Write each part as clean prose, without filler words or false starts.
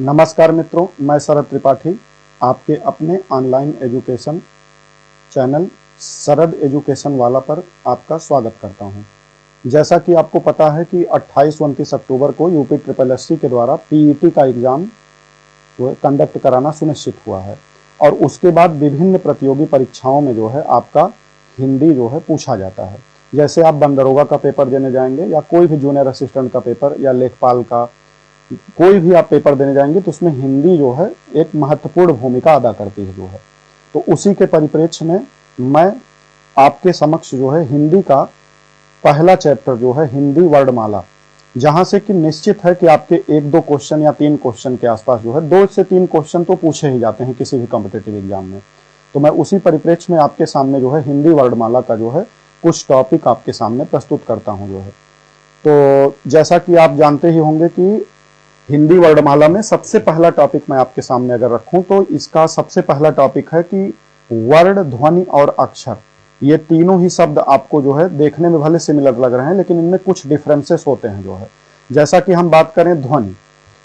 नमस्कार मित्रों, मैं शरद त्रिपाठी आपके अपने ऑनलाइन एजुकेशन चैनल शरद एजुकेशन वाला पर आपका स्वागत करता हूं। जैसा कि आपको पता है कि 28-29 अक्टूबर को यूपी SSSC के द्वारा पीईटी का एग्ज़ाम कंडक्ट कराना सुनिश्चित हुआ है और उसके बाद विभिन्न प्रतियोगी परीक्षाओं में जो है आपका हिंदी जो है पूछा जाता है। जैसे आप बंदरोगा का पेपर देने जाएंगे या कोई भी जूनियर असिस्टेंट का पेपर या लेखपाल का कोई भी आप पेपर देने जाएंगे तो उसमें हिंदी जो है एक महत्वपूर्ण भूमिका अदा करती है जो है। तो उसी के परिप्रेक्ष्य में मैं आपके समक्ष जो है हिंदी का पहला चैप्टर जो है हिंदी वर्णमाला, जहां से कि निश्चित है कि आपके 1-2 क्वेश्चन या 3 क्वेश्चन के आसपास जो है 2 से 3 क्वेश्चन तो पूछे ही जाते हैं किसी भी कॉम्पिटिटिव एग्जाम में। तो मैं उसी परिप्रेक्ष्य में आपके सामने जो है हिंदी वर्णमाला का जो है कुछ टॉपिक आपके सामने प्रस्तुत करता हूं जो है। तो जैसा कि आप जानते ही होंगे कि हिंदी वर्णमाला में सबसे पहला टॉपिक मैं आपके सामने अगर रखूं तो इसका सबसे पहला टॉपिक है कि वर्ण, ध्वनि और अक्षर, ये तीनों ही शब्द आपको जो है देखने में भले सिमिलर लग रहे हैं लेकिन इनमें कुछ डिफरेंसेस होते हैं जो है। जैसा कि हम बात करें ध्वनि,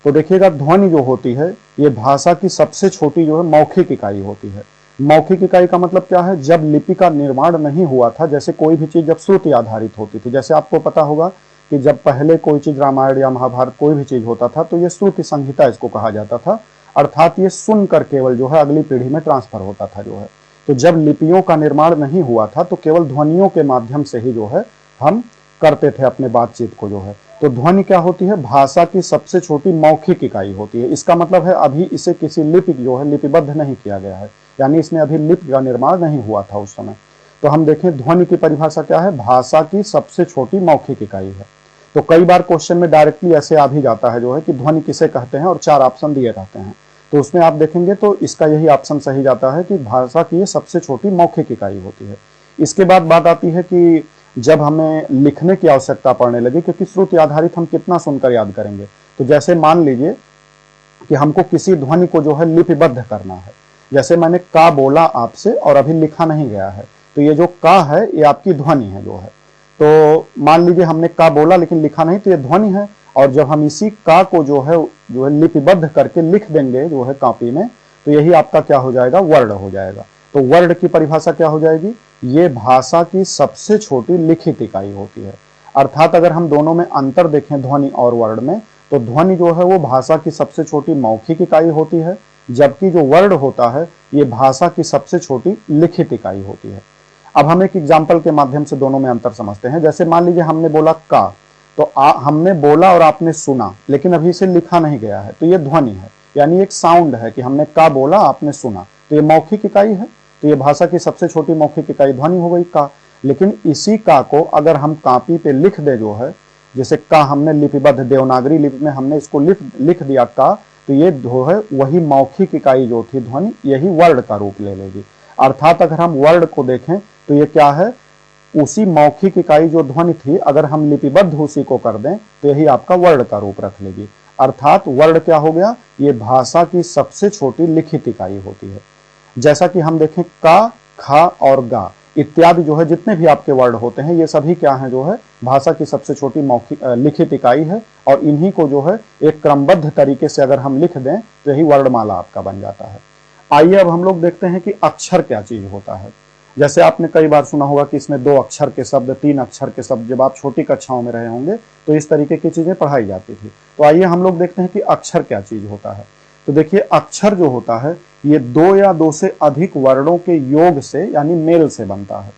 तो देखिएगा ध्वनि जो होती है ये भाषा की सबसे छोटी जो है मौखिक इकाई होती है। मौखिक इकाई का मतलब क्या है? जब लिपि का निर्माण नहीं हुआ था, जैसे कोई भी चीज जब श्रुति आधारित होती थी, जैसे आपको पता होगा कि जब पहले कोई चीज रामायण या महाभारत कोई भी चीज होता था तो ये श्रुति संहिता इसको कहा जाता था, अर्थात ये सुनकर केवल जो है अगली पीढ़ी में ट्रांसफर होता था जो है। तो जब लिपियों का निर्माण नहीं हुआ था तो केवल ध्वनियों के माध्यम से ही जो है हम करते थे अपने बातचीत को जो है। तो ध्वनि क्या होती है? भाषा की सबसे छोटी मौखिक इकाई होती है। इसका मतलब है अभी इसे किसी लिपि जो है लिपिबद्ध नहीं किया गया है, यानी इसमें अभी लिपि का निर्माण नहीं हुआ था उस समय। तो हम देखें ध्वनि की परिभाषा क्या है? भाषा की सबसे छोटी मौखिक इकाई है। तो कई बार क्वेश्चन में डायरेक्टली ऐसे आ भी जाता है जो है कि ध्वनि किसे कहते हैं और 4 ऑप्शन दिए रहते हैं। तो उसमें आप देखेंगे तो इसका यही ऑप्शन सही जाता है कि भाषा की ये सबसे छोटी मौखिक इकाई होती है। इसके बाद बात आती है कि जब हमें लिखने की आवश्यकता पड़ने लगी, क्योंकि श्रुति आधारित हम कितना सुनकर याद करेंगे। तो जैसे मान लीजिए कि हमको किसी ध्वनि को जो है लिपिबद्ध करना है, जैसे मैंने का बोला आपसे और अभी लिखा नहीं गया है, तो ये जो का है ये आपकी ध्वनि है जो है। तो मान लीजिए हमने का बोला लेकिन लिखा नहीं, तो ये ध्वनि है। और जब हम इसी का को जो है लिपिबद्ध करके लिख देंगे जो है कॉपी में, तो यही आपका क्या हो जाएगा? वर्ण हो जाएगा। तो वर्ण की परिभाषा क्या हो जाएगी? ये भाषा की सबसे छोटी लिखित इकाई होती है। अर्थात अगर हम दोनों में अंतर देखें ध्वनि और वर्ण में, तो ध्वनि जो है वो भाषा की सबसे छोटी मौखिक इकाई होती है, जबकि जो वर्ण होता है ये भाषा की सबसे छोटी लिखित इकाई होती है। अब हम एक एग्जाम्पल के माध्यम से दोनों में अंतर समझते हैं। जैसे मान लीजिए हमने बोला का, तो हमने बोला और आपने सुना, लेकिन अभी इसे लिखा नहीं गया है, तो ये ध्वनि है, यानी एक साउंड है कि हमने का बोला आपने सुना, तो ये मौखिक इकाई है। तो ये भाषा की सबसे छोटी मौखिक इकाई ध्वनि हो गई का। लेकिन इसी का को अगर हम कॉपी पे लिख दे जो है, जैसे का हमने लिपिबद्ध देवनागरी लिपि में हमने इसको लिख दिया का, तो ये जो है वही मौखिक इकाई जो थी ध्वनि, यही वर्ण का रूप ले लेगी। अर्थात अगर हम वर्ण को देखें तो ये क्या है? उसी मौखिक इकाई जो ध्वनि थी, अगर हम लिपिबद्ध उसी को कर दें तो यही आपका वर्ण का रूप रख लेगी। अर्थात वर्ण क्या हो गया? ये भाषा की सबसे छोटी लिखित इकाई होती है। जैसा कि हम देखें का, खा और गा इत्यादि जो है जितने भी आपके वर्ण होते हैं, ये सभी क्या है? जो है भाषा की सबसे छोटी मौखिक लिखित इकाई है। और इन्हीं को जो है एक क्रमबद्ध तरीके से अगर हम लिख दें तो यही वर्णमाला आपका बन जाता है। आइए अब हम लोग देखते हैं कि अक्षर क्या चीज होता है। जैसे आपने कई बार सुना होगा कि इसमें 2 अक्षर के शब्द, 3 अक्षर के शब्द, जब आप छोटी कक्षाओं में रहे होंगे तो इस तरीके की चीजें पढ़ाई जाती थी। तो आइए हम लोग देखते हैं कि अक्षर क्या चीज होता है। तो देखिए अक्षर जो होता है ये 2 या 2 से अधिक वर्णों के योग से यानी मेल से बनता है।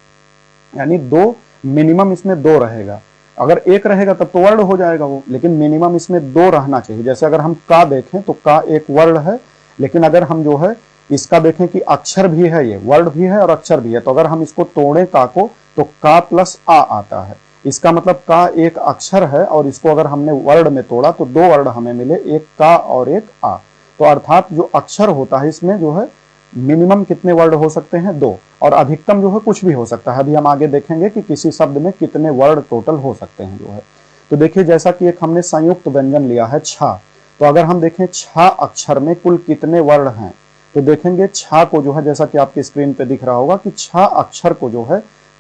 यानी 2 मिनिमम इसमें 2 रहेगा। अगर 1 रहेगा तब तो वर्ण हो जाएगा वो, लेकिन मिनिमम इसमें 2 रहना चाहिए। जैसे अगर हम का देखें तो का एक वर्ण है, लेकिन अगर हम जो है इसका देखें कि अक्षर भी है, ये वर्ण भी है और अक्षर भी है, तो अगर हम इसको तोड़ें का को तो का प्लस आ आता है। इसका मतलब का एक अक्षर है और इसको अगर हमने वर्ण में तोड़ा तो 2 वर्ण हमें मिले, एक का और एक आ। तो अर्थात जो अक्षर होता है इसमें जो है मिनिमम कितने वर्ण हो सकते हैं? 2, और अधिकतम जो है कुछ भी हो सकता है। अभी हम आगे देखेंगे कि किसी शब्द में कितने वर्ण टोटल हो सकते हैं जो है। तो देखिए जैसा कि एक हमने संयुक्त व्यंजन लिया है छा, तो अगर हम देखें छा अक्षर में कुल कितने वर्ण हैं, तो देखेंगे छा को जो है जैसा कि आपकी स्क्रीन पे दिख रहा होगा कि छा अक्षर को जो है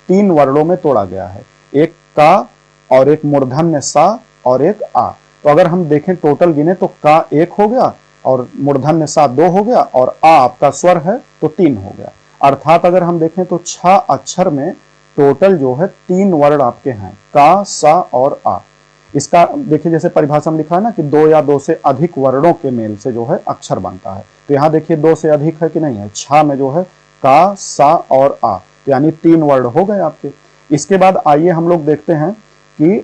3 वर्णों में तोड़ा गया है, एक का और एक मूर्धन्य सा और एक आ। तो अगर हम देखें टोटल गिने तो का 1 हो गया और मूर्धन्य सा 2 हो गया, और आ आपका स्वर है तो 3 हो गया। अर्थात अगर हम देखें तो 6 अक्षर में टोटल जो है 3 वर्ण आपके हैं, का, सा और आ। इसका देखिए जैसे परिभाषा में लिखा है ना कि 2 या 2 से अधिक वर्णों के मेल से जो है अक्षर बनता है। तो यहाँ देखिए 2 से अधिक है कि नहीं है, 6 में जो है का, सा और आ, तो यानी 3 वर्ण हो गए आपके। इसके बाद आइए हम लोग देखते हैं कि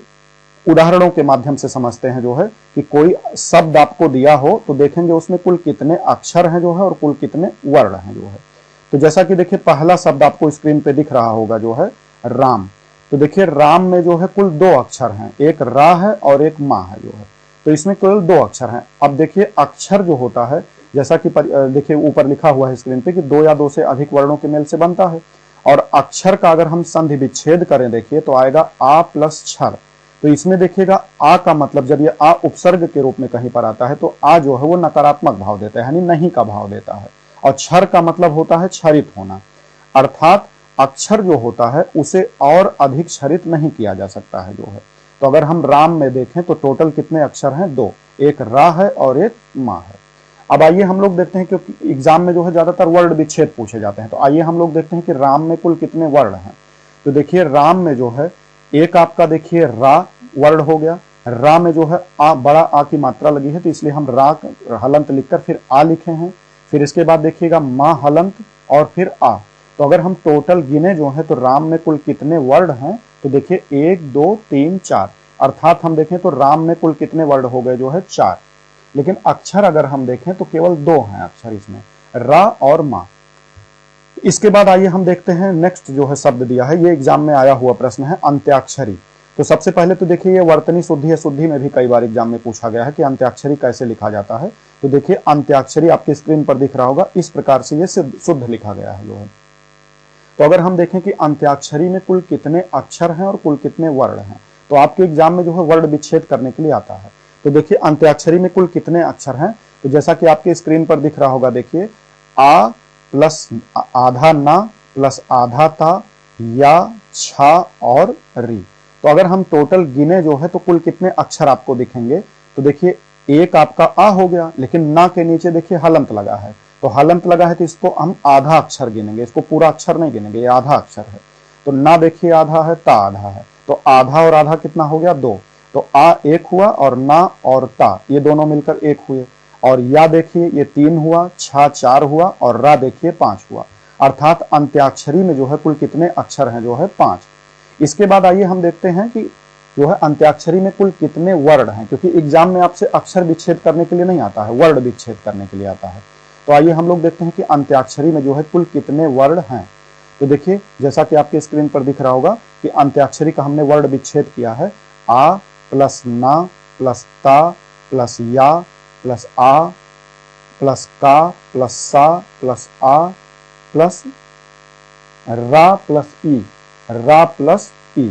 उदाहरणों के माध्यम से समझते हैं जो है कि कोई शब्द आपको दिया हो तो देखेंगे उसमें कुल कितने अक्षर हैं जो है और कुल कितने वर्ण हैं जो है। तो जैसा कि देखिए पहला शब्द आपको स्क्रीन पे दिख रहा होगा जो है राम। तो देखिए राम में जो है कुल 2 अक्षर हैं, एक रा है और एक मा है जो है, तो इसमें केवल 2 अक्षर हैं। अब देखिए अक्षर जो होता है जैसा कि देखिए ऊपर लिखा हुआ है स्क्रीन पे कि 2 या 2 से अधिक वर्णों के मेल से बनता है। और अक्षर का अगर हम संधि विच्छेद करें देखिए तो आएगा आ प्लस क्षर। तो इसमें देखिएगा आ का मतलब जब ये आ उपसर्ग के रूप में कहीं पर आता है तो आ जो है वो नकारात्मक भाव देता है, यानी नहीं का भाव देता है। और क्षर का मतलब होता है क्षरित होना, अर्थात अक्षर जो होता है उसे और अधिक क्षरित नहीं किया जा सकता है जो है। तो अगर हम राम में देखें तो टोटल कितने अक्षर हैं, 2, एक रा है और एक मा है। अब आइए हम लोग देखते हैं क्योंकि एग्जाम में जो है ज्यादातर वर्ण विच्छेद पूछे जाते हैं, तो आइए हम लोग देखते हैं कि राम में कुल कितने वर्ण हैं। तो देखिए राम में जो है एक आपका देखिए रा वर्ण हो गया, रा में जो है आ, बड़ा आ की मात्रा लगी है तो इसलिए हम रा हलंत लिखकर फिर आ लिखे हैं। फिर इसके बाद देखिएगा मा हलंत और फिर आ। तो अगर हम टोटल गिने जो है तो राम में कुल कितने वर्ण हैं, तो देखिए 1 2 3 4, अर्थात हम देखें तो राम में कुल कितने वर्ण हो गए जो है 4। लेकिन अक्षर अगर हम देखें तो केवल 2 हैं अक्षर इसमें, रा और मा। इसके बाद आइए हम देखते हैं नेक्स्ट जो है शब्द दिया है, ये एग्जाम में आया हुआ प्रश्न है अंत्याक्षरी। तो सबसे पहले तो देखिए ये वर्तनी शुद्धि या शुद्धि में भी कई बार एग्जाम में पूछा गया है कि अंत्याक्षरी कैसे लिखा जाता है। तो देखिए अंत्याक्षरी आपकी स्क्रीन पर दिख रहा होगा, इस प्रकार से ये शुद्ध लिखा गया है जो है। तो अगर हम देखें कि अंत्याक्षरी में कुल कितने अक्षर हैं और कुल कितने वर्ण हैं, तो आपके एग्जाम में जो है वर्ण विच्छेद करने के लिए आता है। तो देखिए अंत्याक्षरी में कुल कितने अक्षर हैं, तो जैसा कि आपके स्क्रीन पर दिख रहा होगा देखिए आ प्लस आधा ना प्लस आधा ता या छा और री। तो अगर हम टोटल गिने जो है तो कुल कितने अक्षर आपको दिखेंगे, तो देखिए एक आपका आ हो गया, लेकिन ना के नीचे देखिए हलंत लगा है, तो हलंत लगा है तो इसको हम आधा अक्षर गिनेंगे, इसको पूरा अक्षर नहीं गिनेंगे, ये आधा अक्षर है। तो ना देखिए आधा है, ता आधा है, तो आधा और आधा कितना हो गया 2। तो आ 1 हुआ और ना और ता ये दोनों मिलकर 1 हुए, और या देखिए ये 3 हुआ, छा 4 हुआ और रा देखिए 5 हुआ। अर्थात अंत्याक्षरी में जो है कुल कितने अक्षर हैं जो है 5। इसके बाद आइए हम देखते हैं कि जो है अंत्याक्षरी में कुल कितने वर्ण हैं, क्योंकि एग्जाम में आपसे अक्षर विच्छेद करने के लिए नहीं आता है, वर्ण विच्छेद करने के लिए आता है। तो आइए हम लोग देखते हैं कि अंत्याक्षरी में जो है कुल कितने वर्ण हैं। तो देखिए जैसा कि आपके स्क्रीन पर दिख रहा होगा कि अंत्याक्षरी का हमने वर्ण विच्छेद किया है, आ प्लस ना प्लस ता प्लस या प्लस आ प्लस का प्लस सा प्लस आ प्लस रा प्लस ई, रा प्लस ई।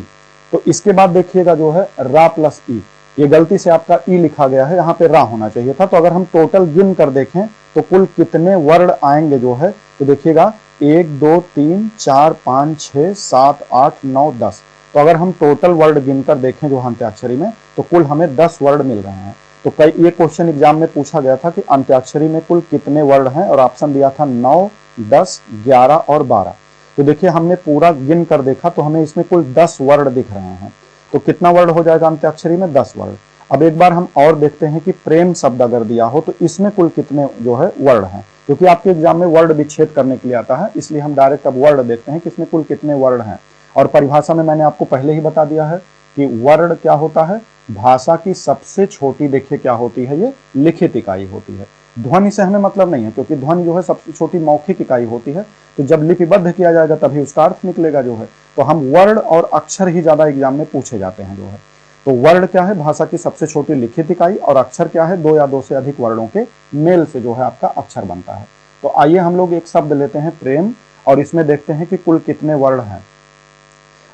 तो इसके बाद देखिएगा जो है रा प्लस ई, ये गलती से आपका ई लिखा गया है, यहाँ पे रा होना चाहिए था। तो अगर हम टोटल गिन कर देखें तो कुल कितने वर्ण आएंगे जो है, तो देखिएगा 1 2 3 4 5 6 7 8 9 10। तो अगर हम टोटल वर्ण गिनकर देखें जो अंत्याक्षरी में तो कुल हमें 10 वर्ण मिल रहे हैं। तो कई ये क्वेश्चन एग्जाम में पूछा गया था कि अंत्याक्षरी में कुल कितने वर्ण हैं, और ऑप्शन दिया था 9 10 11 और 12। तो देखिए हमने पूरा गिन कर देखा तो हमें इसमें कुल 10 वर्ण दिख रहे हैं। तो कितना वर्ण हो जाएगा अंत्याक्षरी में, 10 वर्ण। अब एक बार हम और देखते हैं कि प्रेम शब्द अगर दिया हो तो इसमें कुल कितने जो है वर्ण हैं, क्योंकि आपके एग्जाम में वर्ण विच्छेद करने के लिए आता है, इसलिए हम डायरेक्ट अब वर्ण देखते हैं कि इसमें कुल कितने वर्ण हैं। और परिभाषा में मैंने आपको पहले ही बता दिया है कि वर्ण क्या होता है, भाषा की सबसे छोटी देखिए क्या होती है, ये लिखित इकाई होती है। ध्वनि से हमें मतलब नहीं है, क्योंकि ध्वनि जो है सबसे छोटी मौखिक इकाई होती है, तो जब लिपिबद्ध किया जाएगा तभी उसका अर्थ निकलेगा जो है। तो हम वर्ण और अक्षर ही ज्यादा एग्जाम में पूछे जाते हैं जो है। तो वर्ण क्या है, भाषा की सबसे छोटी लिखित इकाई, और अक्षर क्या है, 2 या 2 से अधिक वर्णों के मेल से जो है आपका अक्षर बनता है। तो आइए हम लोग एक शब्द लेते हैं प्रेम, और इसमें देखते हैं कि कुल कितने वर्ण हैं।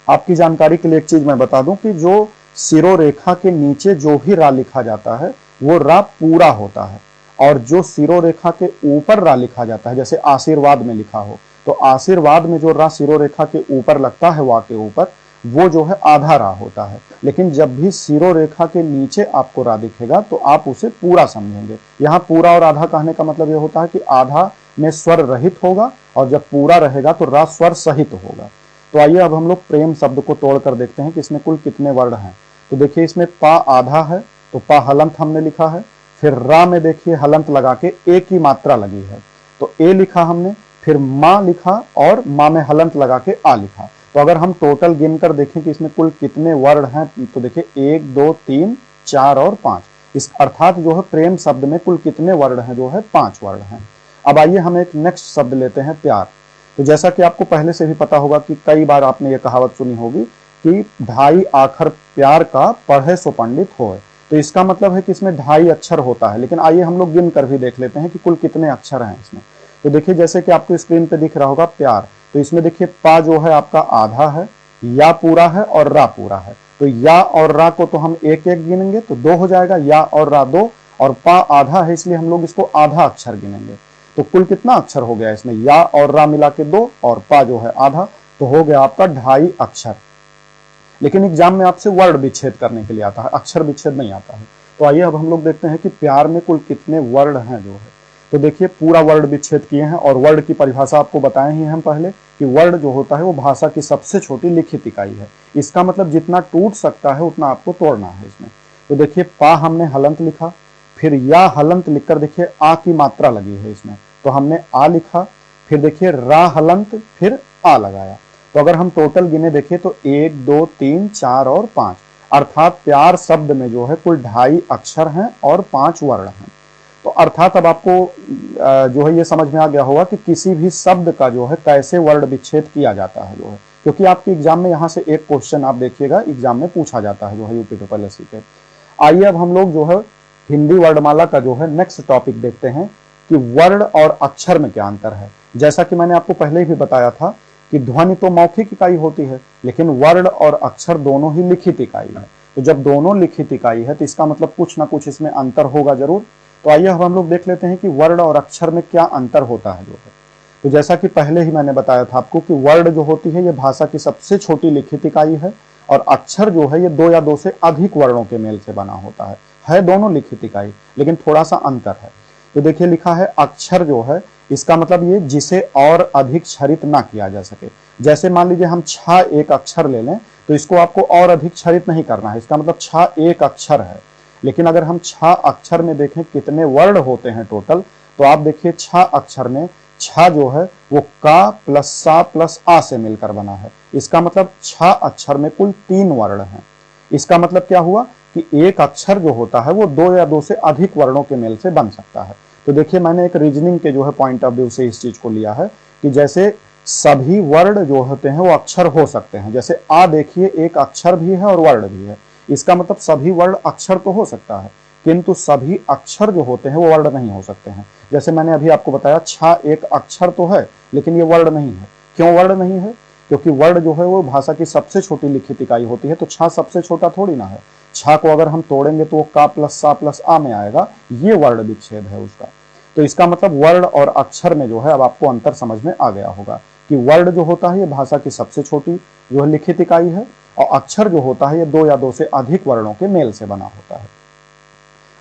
आपकी जानकारी के लिए एक चीज मैं बता दूं कि जो सिरोरेखा के नीचे जो भी रा लिखा जाता है वो रा पूरा होता है, और जो सिरोरेखा के ऊपर रा लिखा जाता है, जैसे आशीर्वाद में लिखा हो, तो आशीर्वाद में जो रा सिरोरेखा के ऊपर लगता है वा के ऊपर, वो जो है आधा रा होता है। लेकिन जब भी सिरो रेखा के नीचे आपको रा दिखेगा तो आप उसे पूरा समझेंगे। यहाँ पूरा और आधा कहने का मतलब ये होता है कि आधा में स्वर रहित होगा और जब पूरा रहेगा तो रा स्वर सहित होगा। तो आइए अब हम लोग प्रेम शब्द को तोड़कर देखते हैं कि इसमें कुल कितने वर्ण हैं। तो देखिए इसमें पा आधा है तो पा हलंत हमने लिखा है। फिर रा में देखिए हलंत लगा के ए की मात्रा लगी है तो ए लिखा हमने, फिर माँ लिखा और माँ में हलंत लगा के आ लिखा। तो अगर हम टोटल गिनकर देखें कि इसमें कुल कितने वर्ण हैं तो देखिए 1 2 3 4 और 5। इस अर्थात जो है प्रेम शब्द में कुल कितने वर्ण हैं, जो है 5 वर्ण हैं। अब आइए हम एक नेक्स्ट शब्द लेते हैं प्यार। तो जैसा कि आपको पहले से भी पता होगा कि कई बार आपने ये कहावत सुनी होगी कि ढाई आखर प्यार का पढ़े सो पंडित होए। तो इसका मतलब है कि इसमें 2.5 अक्षर होता है। लेकिन आइए हम लोग गिन कर भी देख लेते हैं कि कुल कितने अक्षर हैं इसमें। तो देखिए जैसे कि आपको स्क्रीन पे दिख रहा होगा प्यार, तो इसमें देखिए पा जो है आपका आधा है, या पूरा है और रा पूरा है। तो या और रा को तो हम एक एक गिनेंगे तो 2 हो जाएगा, या और रा 2, और पा आधा है इसलिए हम लोग इसको आधा अक्षर गिनेंगे। तो कुल कितना अक्षर हो गया इसमें, या और रा मिला के 2 और पा जो है आधा, तो हो गया आपका 2.5 अक्षर। लेकिन एग्जाम में आपसे वर्ड विच्छेद करने के लिए आता है, अक्षर विच्छेद नहीं आता है। तो आइए अब हम लोग देखते हैं कि प्यार में कुल कितने वर्ण हैं जो है। तो देखिए पूरा वर्ड विच्छेद किए हैं और वर्ड की परिभाषा आपको बताए ही हम पहले कि वर्ड जो होता है वो भाषा की सबसे छोटी लिखित इकाई है। इसका मतलब जितना टूट सकता है उतना आपको तोड़ना है इसमें। तो देखिए पा हमने हलंत लिखा, फिर या हलंत लिखकर देखिए आ की मात्रा लगी है इसमें तो हमने आ लिखा, फिर देखिए रा हलंत, फिर आ लगाया। तो अगर हम टोटल गिने देखिए तो 1 2 3 4 और 5, अर्थात प्यार शब्द में जो है कुल 2.5 अक्षर हैं और 5 वर्ण हैं। तो अर्थात अब आपको जो है ये समझ में आ गया होगा कि किसी भी शब्द का जो है कैसे वर्ण विच्छेद किया जाता है जो है, क्योंकि आपके एग्जाम में यहाँ से एक क्वेश्चन आप देखिएगा एग्जाम में पूछा जाता है जो है यूपी ट्रिपल एससी पे। आइए अब हम लोग जो है हिंदी वर्णमाला का जो है नेक्स्ट टॉपिक देखते हैं कि वर्ण और अक्षर में क्या अंतर है। जैसा कि मैंने आपको पहले ही बताया था कि ध्वनि तो मौखिक इकाई होती है लेकिन वर्ण और अक्षर दोनों ही लिखित इकाई है। तो जब दोनों लिखित इकाई है तो इसका मतलब कुछ ना कुछ इसमें अंतर होगा जरूर। तो आइए अब हम लोग देख लेते हैं कि वर्ण और अक्षर में क्या अंतर होता है जो है। तो जैसा कि पहले ही मैंने बताया था आपको कि वर्ण जो होती है ये भाषा की सबसे छोटी लिखित इकाई है और अक्षर जो है ये 2 या 2 से अधिक वर्णों के मेल से बना होता है दोनों लिखित इकाई लेकिन थोड़ा सा अंतर है। तो देखिए लिखा है अक्षर जो है इसका मतलब ये जिसे और अधिक क्षरित ना किया जा सके। जैसे मान लीजिए हम छ एक अक्षर ले लें तो इसको आपको और अधिक क्षरित नहीं करना है, इसका मतलब छ एक अक्षर है। लेकिन अगर हम छ अक्षर में देखें कितने वर्ण होते हैं टोटल, तो आप देखिए छ अक्षर में छ जो है वो का प्लस सा प्लस आ से मिलकर बना है। इसका मतलब छ अक्षर में कुल 3 वर्ण हैं। इसका मतलब क्या हुआ कि एक अक्षर जो होता है वो 2 या 2 से अधिक वर्णों के मेल से बन सकता है। तो देखिए मैंने एक रीजनिंग के जो है पॉइंट ऑफ व्यू से इस चीज को लिया है कि जैसे सभी वर्ण जो होते हैं वो अक्षर हो सकते हैं। जैसे आ देखिए एक अक्षर भी है और वर्ण भी है, इसका मतलब सभी वर्ण अक्षर तो हो सकता है किंतु सभी अक्षर जो होते हैं वो वर्ण नहीं हो सकते हैं। जैसे मैंने अभी आपको बताया छ एक अक्षर तो है लेकिन ये वर्ण नहीं है। क्यों वर्ण नहीं है? क्योंकि वर्ण जो है वो भाषा की सबसे छोटी लिखित इकाई होती है। तो छ सबसे छोटा थोड़ी ना है, छ को अगर हम तोड़ेंगे तो वो का प्लस सा प्लस आ में आएगा, ये वर्ण विच्छेद है उसका। तो इसका मतलब वर्ण और अक्षर में जो है अब आपको अंतर समझ में आ गया होगा कि वर्ण जो होता है ये भाषा की सबसे छोटी जो है लिखित इकाई है और अक्षर जो होता है ये 2 या 2 से अधिक वर्णों के मेल से बना होता है।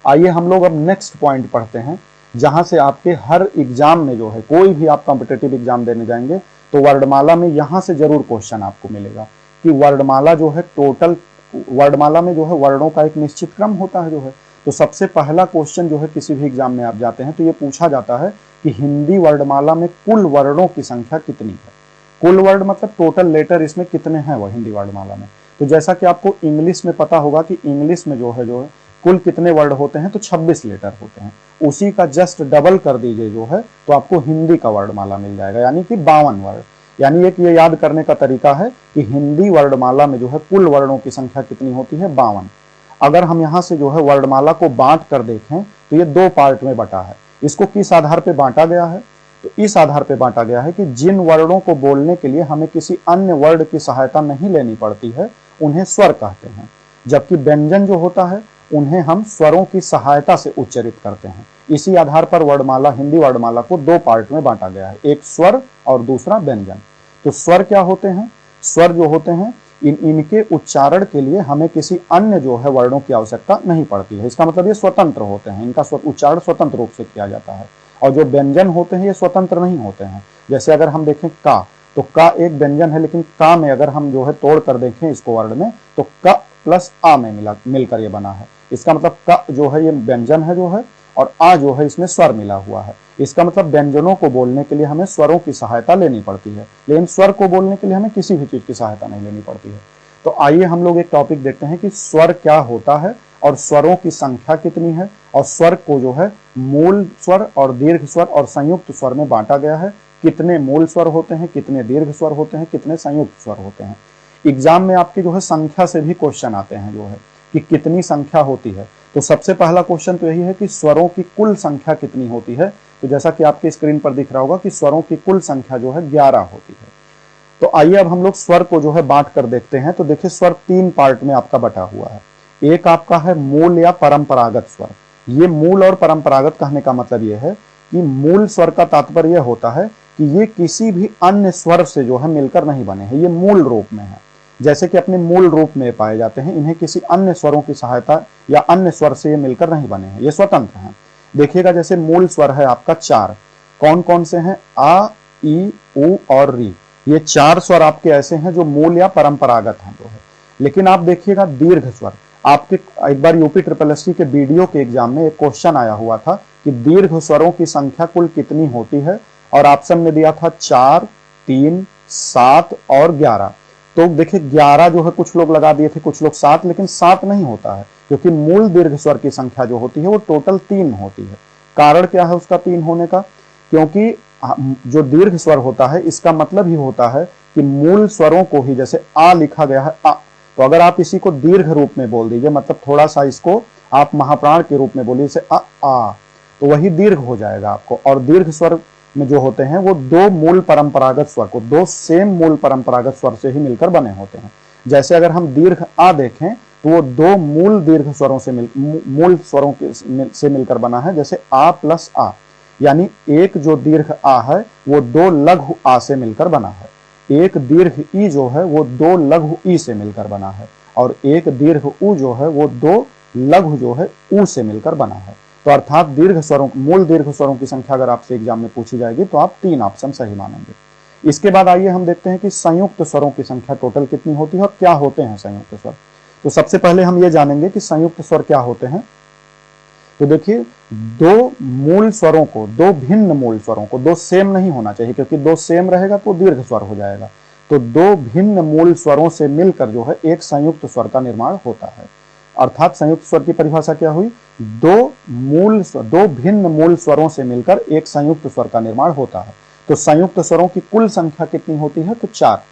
आइए हम लोग अब नेक्स्ट पॉइंट पढ़ते हैं जहां से आपके हर एग्जाम में जो है कोई भी आप कॉम्पिटेटिव एग्जाम देने जाएंगे तो वर्णमाला में यहां से जरूर क्वेश्चन आपको मिलेगा कि वर्णमाला जो है टोटल वर्णमाला में जो है वर्णों का एक निश्चित क्रम होता है जो है। तो सबसे पहला क्वेश्चन जो है किसी भी एग्जाम में आप जाते हैं तो ये पूछा जाता है कि हिंदी वर्णमाला में कुल वर्णों की संख्या कितनी है। कुल वर्ण मतलब टोटल लेटर इसमें कितने हैं वह हिंदी वर्णमाला में। तो जैसा कि आपको इंग्लिश में पता होगा कि इंग्लिश में जो है कुल कितने वर्ण होते हैं तो 26 लेटर होते हैं, उसी का जस्ट डबल कर दीजिए जो है तो आपको हिंदी का वर्णमाला मिल जाएगा यानी कि 52 वर्ण। यानी एक ये याद करने का तरीका है कि हिंदी वर्णमाला में जो है कुल वर्णों की संख्या कितनी होती है 52। अगर हम यहाँ से जो है वर्णमाला को बांट कर देखें तो ये 2 पार्ट में बटा है। इसको किस आधार पर बांटा गया है? तो इस आधार पर बांटा गया है कि जिन वर्णों को बोलने के लिए हमें किसी अन्य वर्ण की सहायता नहीं लेनी पड़ती है उन्हें स्वर कहते हैं, जबकि व्यंजन जो होता है उन्हें हम स्वरों की सहायता से उच्चारित करते हैं। इसी आधार पर वर्णमाला हिंदी वर्णमाला को 2 पार्ट में बांटा गया है, एक स्वर और दूसरा व्यंजन। तो स्वर क्या होते हैं? स्वर जो होते हैं इनके उच्चारण के लिए हमें किसी अन्य जो है वर्णों की आवश्यकता नहीं पड़ती है। इसका मतलब ये स्वतंत्र होते हैं, इनका उच्चारण स्वतंत्र रूप से किया जाता है। और जो व्यंजन होते हैं ये स्वतंत्र नहीं होते हैं। जैसे अगर हम देखें का, तो का एक व्यंजन है, लेकिन का में अगर हम जो है तोड़ कर देखें इसको वर्ण में, तो क प्लस आ में मिलकर ये बना है। इसका मतलब का जो है ये व्यंजन है जो है, और आ जो है इसमें स्वर मिला हुआ है। इसका मतलब व्यंजनों को बोलने के लिए हमें स्वरों की सहायता लेनी पड़ती है, लेकिन स्वर को बोलने के लिए हमें किसी भी चीज की सहायता नहीं लेनी पड़ती है। तो आइए हम लोग एक टॉपिक देखते हैं कि स्वर क्या होता है और स्वरों की संख्या कितनी है, और स्वर को जो है मूल स्वर और दीर्घ स्वर और संयुक्त स्वर में बांटा गया है। कितने मूल स्वर होते हैं, कितने दीर्घ स्वर होते हैं, कितने संयुक्त स्वर होते हैं। एग्जाम में आपके जो है संख्या से भी क्वेश्चन आते हैं जो है कि कितनी संख्या होती है। तो सबसे पहला क्वेश्चन तो यही है कि स्वरों की कुल संख्या कितनी होती है। तो जैसा कि आपकी स्क्रीन पर दिख रहा होगा कि स्वरों की कुल संख्या जो है 11 होती है। तो आइए अब हम लोग स्वर को जो है बांट कर देखते हैं। तो देखिए स्वर 3 पार्ट में आपका बटा हुआ है। एक आपका है मूल या परंपरागत स्वर। ये मूल और परंपरागत कहने का मतलब ये है कि मूल स्वर का तात्पर्य यह होता है कि ये किसी भी अन्य स्वर से जो है मिलकर नहीं बने हैं, ये मूल रूप में है। जैसे कि अपने मूल रूप में पाए जाते हैं, इन्हें किसी अन्य स्वरों की सहायता या अन्य स्वर से ये मिलकर नहीं बने हैं, ये स्वतंत्र हैं। देखिएगा जैसे मूल स्वर है आपका 4, कौन कौन से हैं? आ, ई, उ और री। ये 4 स्वर आपके ऐसे हैं जो मूल या परंपरागत हैं जो है। लेकिन आप देखिएगा दीर्घ स्वर, आपके एक बार यूपी SSS के वीडियो के एग्जाम में एक क्वेश्चन आया हुआ था कि दीर्घ स्वरों की संख्या कुल कितनी होती है, और ऑप्शन में दिया था 4, 3, 7 और 11। तो देखिए 11 जो है कुछ लोग लगा दिए थे, कुछ लोग 7, लेकिन 7 नहीं होता है, क्योंकि मूल दीर्घ स्वर की संख्या जो होती है वो टोटल 3 होती है। कारण क्या है उसका 3 होने का? क्योंकि जो दीर्घ स्वर होता है इसका मतलब ही होता है कि मूल स्वरों को ही, जैसे आ लिखा गया है आ, तो अगर आप इसी को दीर्घ रूप में बोल दीजिए, मतलब थोड़ा सा इसको आप महाप्राण के रूप में बोलिए, जैसे आ आ, तो वही दीर्घ हो जाएगा आपको। और दीर्घ स्वर में जो होते हैं वो 2 मूल परंपरागत स्वर को, 2 सेम मूल परंपरागत स्वर से ही मिलकर बने होते हैं। जैसे अगर हम दीर्घ आ देखें तो वो 2 मूल दीर्घ स्वरों से मूल स्वरों से मिलकर बना है। जैसे आ प्लस आ, यानी एक जो दीर्घ आ है वो 2 लघु आ से मिलकर बना है। एक दीर्घ ई जो है वो 2 लघु ई से मिलकर बना है, और एक दीर्घ उ जो है वो 2 लघु जो है उ से मिलकर बना है। तो अर्थात दीर्घ स्वरों, मूल दीर्घ स्वरों की संख्या अगर आपसे एग्जाम में पूछी जाएगी तो आप 3 ऑप्शन सही मानेंगे। इसके बाद आइए हम देखते हैं कि संयुक्त स्वरों की संख्या टोटल कितनी होती है और क्या होते हैं संयुक्त स्वर। तो सबसे पहले हम ये जानेंगे कि संयुक्त स्वर क्या होते हैं। तो देखिए 2 मूल स्वरों को, 2 भिन्न मूल स्वरों को, 2 सेम नहीं होना चाहिए, क्योंकि 2 सेम रहेगा तो दीर्घ स्वर हो जाएगा। तो 2 भिन्न मूल स्वरों से मिलकर जो है एक संयुक्त स्वर का निर्माण होता है। अर्थात संयुक्त स्वर की परिभाषा क्या हुई? 2 भिन्न मूल स्वरों से मिलकर एक संयुक्त स्वर का निर्माण होता है। तो संयुक्त स्वरों की कुल संख्या कितनी होती है? तो 4।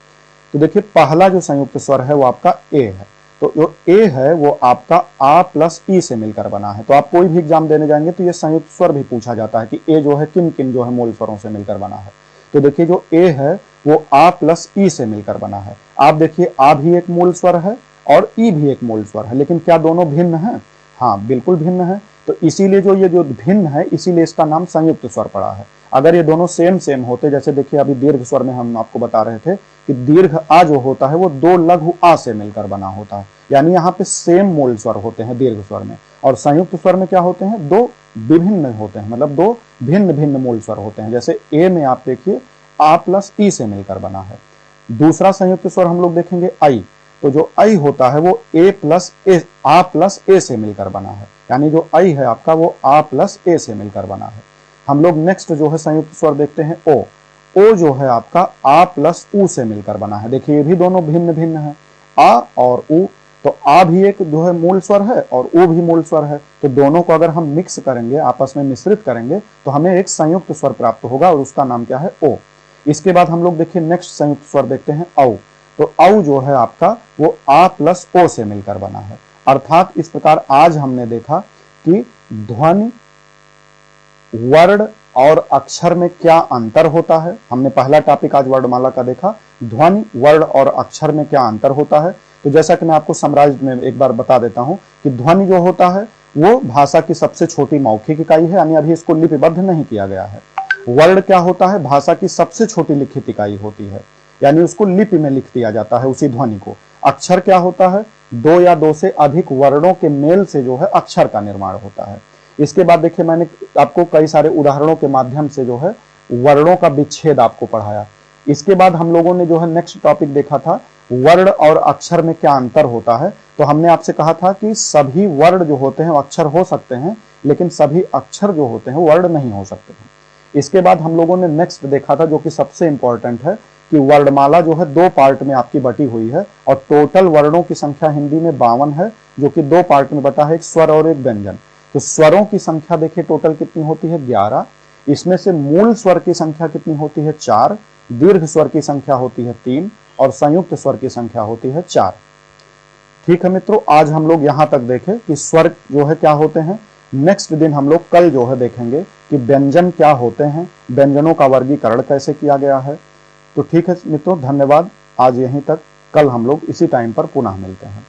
तो देखिए पहला जो संयुक्त स्वर है वो आपका ए है। तो जो ए है वो आपका आ प्लस ई से मिलकर बना है। तो आप कोई भी एग्जाम देने जाएंगे तो ये संयुक्त स्वर भी पूछा जाता है कि ए जो है किन किन जो है मूल स्वरों से मिलकर बना है। तो देखिए जो ए है वो आ प्लस ई से मिलकर बना है। आप देखिए आ भी एक मूल स्वर है और ई भी एक मूल स्वर है, लेकिन क्या दोनों भिन्न हैं? हाँ, बिल्कुल भिन्न है। तो इसीलिए ये जो भिन्न है, इसीलिए इसका नाम संयुक्त स्वर पड़ा है। अगर ये दोनों सेम होते, जैसे देखिए अभी दीर्घ स्वर में हम आपको बता रहे थे कि दीर्घ आ जो होता है वो 2 लघु आ से मिलकर बना होता है, यानी यहाँ पे सेम मूल स्वर होते हैं दीर्घ स्वर में। और संयुक्त स्वर में क्या होते हैं? 2 विभिन्न होते हैं, मतलब 2 भिन्न भिन्न मूल स्वर होते हैं। जैसे ए में आप देखिए आ प्लस ई से मिलकर बना है। दूसरा संयुक्त स्वर हम लोग देखेंगे आई। तो जो आई होता है वो आ प्लस ए से मिलकर बना है, यानी जो आई है आपका वो आ प्लस ए से मिलकर बना है। हम लोग नेक्स्ट जो है संयुक्त स्वर देखते हैं ओ। ओ जो है आपका आ प्लस उ से मिलकर बना है। देखिए ये भी दोनों भिन्न भिन्न है, आ और उ। तो आ भी एक जो है मूल स्वर है और उ भी मूल स्वर है। तो दोनों को अगर हम मिक्स करेंगे, आपस में मिश्रित करेंगे, तो हमें एक संयुक्त स्वर प्राप्त होगा और उसका नाम क्या है? ओ। इसके बाद हम लोग देखिए नेक्स्ट संयुक्त स्वर देखते हैं औ। तो औ जो है आपका वो आ प्लस ओ से मिलकर बना है। अर्थात इस प्रकार आज हमने देखा कि ध्वनि, वर्ण और अक्षर में क्या अंतर होता है। हमने पहला टॉपिक आज वर्णमाला का देखा, ध्वनि, वर्ण और अक्षर में क्या अंतर होता है। तो जैसा कि मैं आपको समराइज में एक बार बता देता हूं कि ध्वनि जो होता है वो भाषा की सबसे छोटी मौखिक इकाई है, यानी अभी इसको लिपिबद्ध नहीं किया गया है। वर्ण क्या होता है? भाषा की सबसे छोटी लिखित इकाई होती है, यानी उसको लिपि में लिख दिया जाता है उसी ध्वनि को। अक्षर क्या होता है? दो या दो से अधिक वर्णों के मेल से जो है अक्षर का निर्माण होता है। इसके बाद देखिए, मैंने आपको कई सारे उदाहरणों के माध्यम से जो है वर्णों का विच्छेद आपको पढ़ाया। इसके बाद हम लोगों ने जो है नेक्स्ट टॉपिक देखा था, वर्ण और अक्षर में क्या अंतर होता है। तो हमने आपसे कहा था कि सभी वर्ण जो होते हैं वो अक्षर हो सकते हैं, लेकिन सभी अक्षर जो होते हैं वर्ण नहीं हो सकते हैं। इसके बाद हम लोगों ने नेक्स्ट देखा था, जो कि सबसे इंपॉर्टेंट है, कि वर्णमाला जो है दो पार्ट में आपकी बटी हुई है और टोटल वर्णों की संख्या हिंदी में 52 है, जो कि दो पार्ट में बटा है, एक स्वर और एक व्यंजन। तो स्वरों की संख्या देखिए टोटल कितनी होती है? 11। इसमें से मूल स्वर की संख्या कितनी होती है? 4। दीर्घ स्वर की संख्या होती है 3 और संयुक्त स्वर की संख्या होती है 4। ठीक है मित्रों, आज हम लोग यहां तक देखें कि स्वर जो है क्या होते हैं। नेक्स्ट दिन हम लोग कल जो है देखेंगे कि व्यंजन क्या होते हैं, व्यंजनों का वर्गीकरण कैसे किया गया है। तो ठीक है मित्रों, धन्यवाद। आज यहीं तक, कल हम लोग इसी टाइम पर पुनः मिलते हैं।